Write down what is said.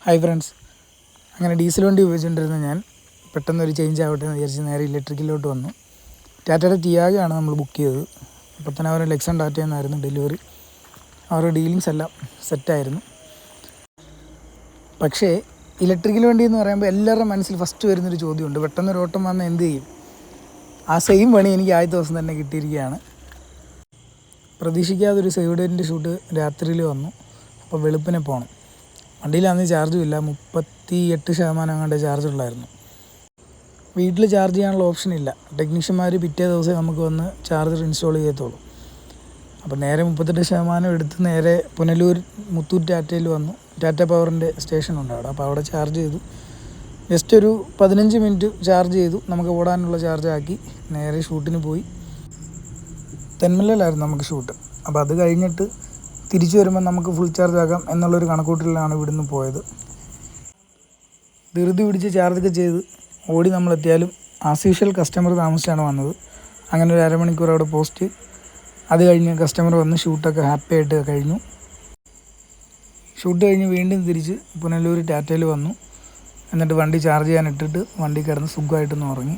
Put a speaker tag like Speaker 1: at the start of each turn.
Speaker 1: Hi friends, അങ്ങനെ diesel വണ്ടി ഉപയോഗിച്ചുകൊണ്ടിരുന്ന ഞാൻ പെട്ടെന്നൊരു ചേഞ്ച് ആവട്ടെ എന്ന് വിചാരിച്ച് നേരെ ഇലക്ട്രിക്കിലോട്ട് വന്നു. ടാറ്റയുടെ ടിയാഗയാണ് നമ്മൾ ബുക്ക് ചെയ്തത്. അപ്പോൾ തന്നെ അവരുടെ ലെക്സൺ ടാറ്റയിൽ നിന്നായിരുന്നു ഡെലിവറി. അവരുടെ ഡീലിങ്സ് എല്ലാം സെറ്റായിരുന്നു. പക്ഷേ ഇലക്ട്രിക്കൽ വണ്ടി എന്ന് പറയുമ്പോൾ എല്ലാവരുടെ മനസ്സിൽ ഫസ്റ്റ് വരുന്നൊരു ചോദ്യമുണ്ട്, പെട്ടെന്നൊരു ഓട്ടം വന്നാൽ എന്ത് ചെയ്യും? ആ സെയിം പണി എനിക്ക് ആദ്യ ദിവസം തന്നെ കിട്ടിയിരിക്കുകയാണ്. പ്രതീക്ഷിക്കാതെ ഒരു സൈഡിൻ്റെ ഷൂട്ട് രാത്രിയിൽ വന്നു. അപ്പോൾ വെളുപ്പിനെ പോകണം. വണ്ടിയിലാണെങ്കിൽ ചാർജും ഇല്ല, 38% അങ്ങോട്ട് ചാർജ് ഉള്ളായിരുന്നു. വീട്ടിൽ ചാർജ് ചെയ്യാനുള്ള ഓപ്ഷൻ ഇല്ല. ടെക്നീഷ്യന്മാർ പിറ്റേ ദിവസം നമുക്ക് വന്ന് ചാർജർ ഇൻസ്റ്റാൾ ചെയ്യത്തുള്ളൂ. അപ്പോൾ നേരെ 38% എടുത്ത് നേരെ പുനലൂർ മുത്തൂറ്റ് ടാറ്റയിൽ വന്നു. ടാറ്റ പവറിൻ്റെ സ്റ്റേഷനുണ്ട് അവിടെ. അപ്പോൾ അവിടെ ചാർജ് ചെയ്തു. ജസ്റ്റ് ഒരു 15 മിനിറ്റ് ചാർജ് ചെയ്തു. നമുക്ക് ഓടാനുള്ള ചാർജ് ആക്കി നേരെ ഷൂട്ടിന് പോയി. തെന്മലയിലായിരുന്നു നമുക്ക് ഷൂട്ട്. അപ്പോൾ അത് കഴിഞ്ഞിട്ട് തിരിച്ചു വരുമ്പോൾ നമുക്ക് ഫുൾ ചാർജ് ആക്കാം എന്നുള്ളൊരു കണക്കൂട്ടലിലാണ് ഇവിടുന്ന് പോയത്. ധൃതി പിടിച്ച് ചാർജൊക്കെ ചെയ്ത് ഓടി നമ്മളെത്തിയാലും ആസ് യൂഷ്വൽ കസ്റ്റമർ താമസിച്ചാണ് വന്നത്. അങ്ങനെ ഒരു അരമണിക്കൂർ അവിടെ പോസ്റ്റ്. അത് കഴിഞ്ഞ് കസ്റ്റമർ വന്ന് ഷൂട്ടൊക്കെ ഹാപ്പി ആയിട്ട് കഴിഞ്ഞു. ഷൂട്ട് കഴിഞ്ഞ് വീണ്ടും തിരിച്ച് പുനലൂർ ടാറ്റയിൽ വന്നു. എന്നിട്ട് വണ്ടി ചാർജ് ചെയ്യാൻ ഇട്ടിട്ട് വണ്ടി കിടന്ന് സുഖമായിട്ടൊന്ന് ഉറങ്ങി.